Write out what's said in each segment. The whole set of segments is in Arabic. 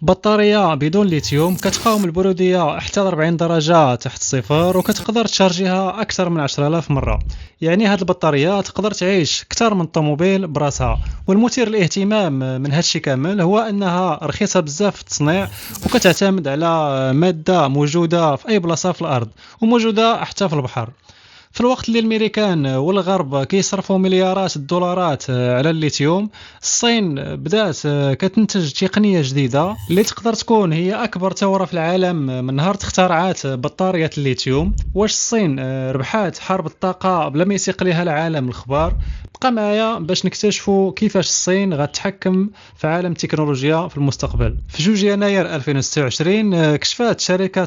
بطارية بدون ليثيوم كتقاوم البرودية حتى ل 40 درجة تحت الصفر، وكتقدر تشارجيها أكثر من 10,000 مرة. يعني هاد البطارية تقدر تعيش أكثر من الطوموبيل براسها. والمثير للاهتمام من هادشي كامل هو أنها رخيصة بزاف في التصنيع، وكتعتمد على مادة موجودة في أي بلاصة في الأرض، وموجودة حتى في البحر. في الوقت اللي الامريكان والغرب كيصرفوا مليارات الدولارات على الليثيوم، الصين بدات كتنتج تقنيه جديده اللي تقدر تكون هي اكبر ثوره في العالم من نهار اخترعت بطاريه الليثيوم. واش الصين ربحات حرب الطاقه بلا ما يسيق ليها العالم الخبار؟ بقى معايا باش نكتشفوا كيفاش الصين غتحكم في عالم التكنولوجيا في المستقبل. في 2 يناير 2026 كشفت شركه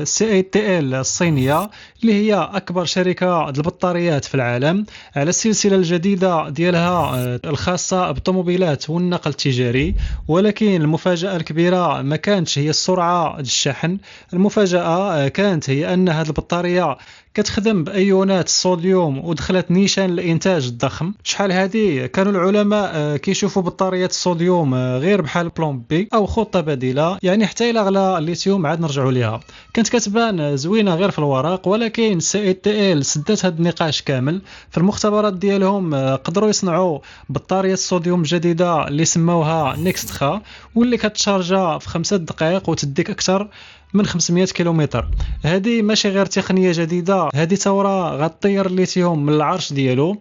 CATL الصينيه، اللي هي أكبر شركة البطاريات في العالم، على السلسلة الجديدة ديالها الخاصة بالطوموبيلات والنقل التجاري. ولكن المفاجأة الكبيرة ما كانتش هي السرعة الشحن. المفاجأة كانت هي أن هذه البطارية كتخدم بأيونات الصوديوم ودخلت نيشان الإنتاج الضخم. شحال هذه كانوا العلماء كيشوفوا بطارية الصوديوم غير بحال بلان بي أو خطة بديلة، يعني حتى إلا غلا الليثيوم عاد نرجعوا ليها. كانت كتبان زوينة غير في الورق، ولكن CATL سدت هذا النقاش كامل. في المختبرات ديالهم قدروا يصنعوا بطارية الصوديوم جديدة اللي سموها نيكستخا، واللي كتشارجا في 5 دقائق وتديك أكثر من 500 كيلومتر. هذه ماشي غير تقنيه جديده، هذه ثوره غطير الليثيوم من العرش ديالو.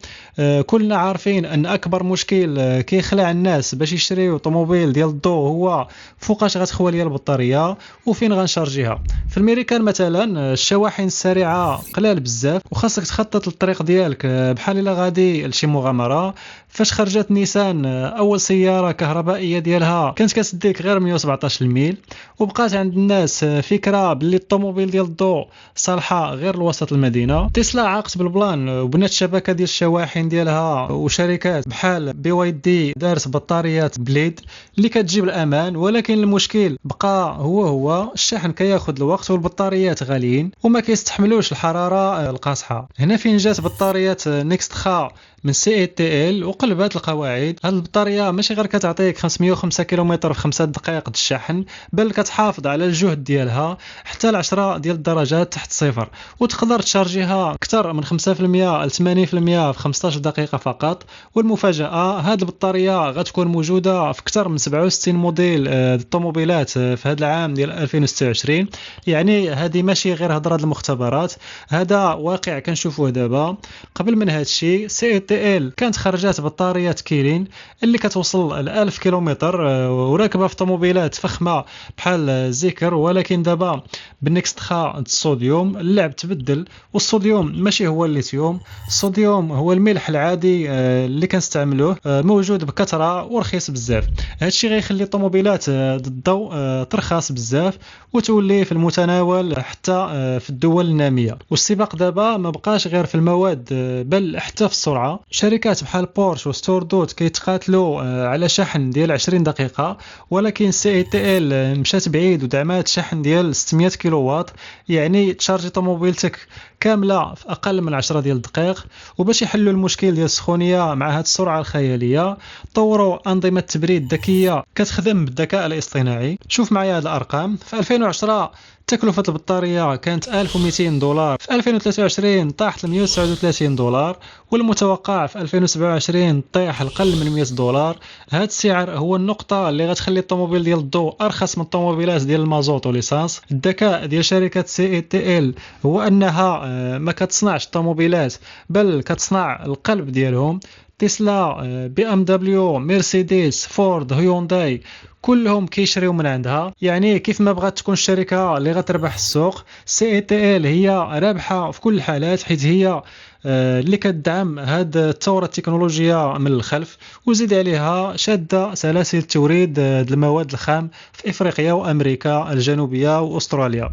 كلنا عارفين ان اكبر مشكل كيخلع الناس باش يشريو طوموبيل ديال الضوء هو فوقاش غتخوى ليا البطاريه وفين غنشارجيها. في الميريكان مثلا الشواحن السريعه قلال بزاف، وخاصك تخطط للطريق ديالك بحال الا غادي لشي مغامره. فاش خرجت نيسان اول سياره كهربائيه ديالها كانت كتديك غير 117 الميل، وبقات عند الناس فكره باللي الطوموبيل ديال الضوء صالحه غير لوسط المدينه. تسلا عاقت بالبلان وبنات شبكه ديال الشواحن ديالها، وشركات بحال BYD دارت بطاريات بليد اللي كتجيب الامان. ولكن المشكل بقى هو الشحن كياخذ الوقت، والبطاريات غاليين وما كيستحملوش الحراره القاصحه. هنا فين جات بطاريات نيكستخا من CATL وقلبات القواعد. هذه البطاريه ماشي غير كتعطيك 505 كيلومتر في 5 دقائق الشحن، بل كتحافظ على الجهد ديالها حتى ل 10 ديال الدرجات تحت الصفر، وتقدر تشارجيها اكثر من 5% ل 80% في 15 دقيقه فقط. والمفاجاه هذه البطاريه غتكون موجوده في اكثر من 67 موديل الطوموبيلات في هذا العام ديال 2026. يعني هذه ماشي غير هضره المختبرات، هذا واقع كنشوفوه دابا. قبل من هذا الشيء CATL كانت خرجات بطاريات كيلين اللي كتوصل ل 1000 كيلومتر وراكبه في طوموبيلات فخمه بحال زيكر. ولكن دابا بالنيكستخا الصوديوم اللعب تبدل، والصوديوم ماشي هو الليثيوم. الصوديوم هو الملح العادي اللي كنستعملوه، موجود بكثره ورخيص بزاف. هادشي غيخلي الطوموبيلات الضوء ترخص بزاف وتولي في المتناول حتى في الدول الناميه. والسباق دابا ما بقاش غير في المواد بل حتى في السرعه. شركات بحال بورش وستوردوت كيتقاتلوا على شحن ديال 20 دقيقه، ولكن CATL مشات بعيد ودعمات شحن ديال 600 كيلو واط، يعني تشارجي طوموبيلتك كامله في اقل من 10 ديال الدقائق. وباش يحلوا المشكل ديال السخونيه مع هذه السرعه الخياليه، طوروا انظمه تبريد ذكيه كتخدم بالذكاء الاصطناعي. شوف معايا هذه الارقام. في 2010 تكلفة البطارية كانت $1200، في 2023 طاحت ل $139، والمتوقع في 2027 طيح لقل من $100. هذا السعر هو النقطة اللي غتخلي الطوموبيل ديال الضوء أرخص من الطوموبيلات ديال المازوت والليسانس. الذكاء ديال شركة CATL هو أنها ما كتصنعش الطوموبيلات بل كتصنع القلب ديالهم. تسلا، BMW، مرسيدس، فورد، هيونداي كلهم كيشريو من عندها. يعني كيف ما بغات تكون الشركه اللي غتربح السوق، CATL هي رابحه في كل الحالات، حيت هي اللي كتدعم هاد الثوره التكنولوجيه من الخلف، وزيد عليها شاده سلاسل توريد المواد الخام في افريقيا وامريكا الجنوبيه واستراليا.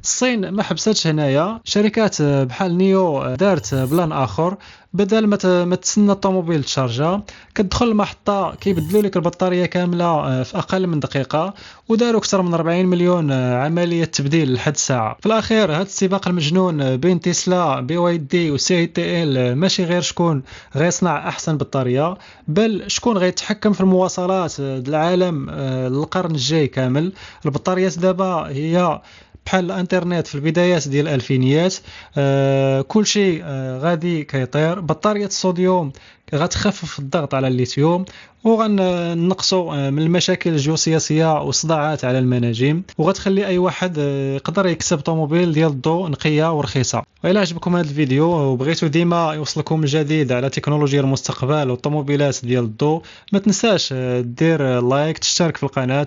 الصين ما حبستش هنايا، شركات بحال نيو دارت بلان اخر بدل ما تسنى الطوموبيل تشارجا، كتدخل المحطه كيبدلوا لك البطاريه كامله في اقل من دقيقه، وداروا اكثر من 40 مليون عمليه تبديل لحد ساعه. في الاخير هذا السباق المجنون بين تسلا بي واي دي وسي تي ال ماشي غير شكون غيصنع احسن بطاريه، بل شكون غيتحكم في المواصلات العالم للقرن الجاي كامل. البطاريات دابا هي بحال الانترنت في البدايات ديال الالفينيات، كل شيء غادي كيطير. بطاريه الصوديوم غتخفف الضغط على الليثيوم، وغنقصوا من المشاكل الجيوسياسيه والصداعات على المناجم، وغتخلي اي واحد يقدر يكسب طوموبيل ديال الضوء نقيه ورخيصه. وإلا عجبكم هذا الفيديو وبغيتوا ديما يوصلكم الجديد على تكنولوجيا المستقبل والطوموبيلات ديال الضوء، ما تنساش دير لايك، تشترك في القناه.